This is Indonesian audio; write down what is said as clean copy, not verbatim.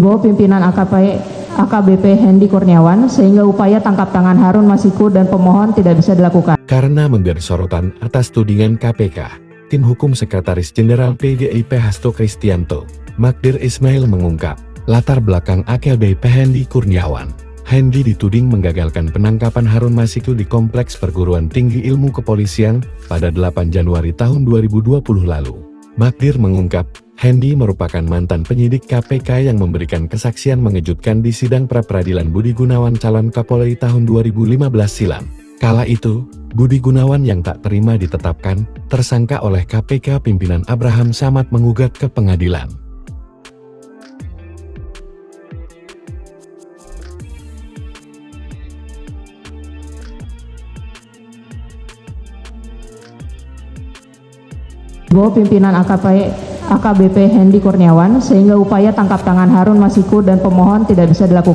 bahwa pimpinan AKBP Hendy Kurniawan sehingga upaya tangkap tangan Harun Masiku dan pemohon tidak bisa dilakukan. Karena memberi sorotan atas tudingan KPK, tim hukum Sekretaris Jenderal PDIP Hasto Kristianto, Magdir Ismail mengungkap latar belakang AKBP Hendy Kurniawan. Hendy dituding menggagalkan penangkapan Harun Masiku di Kompleks Perguruan Tinggi Ilmu Kepolisian pada 8 Januari tahun 2020 lalu. Magdir mengungkap, Hendy merupakan mantan penyidik KPK yang memberikan kesaksian mengejutkan di sidang pra-peradilan Budi Gunawan calon Kapolri tahun 2015 silam. Kala itu, Budi Gunawan yang tak terima ditetapkan tersangka oleh KPK pimpinan Abraham Samad menggugat ke pengadilan. Bahwa pimpinan AKBP Hendy Kurniawan sehingga upaya tangkap tangan Harun Masiku dan pemohon tidak bisa dilakukan.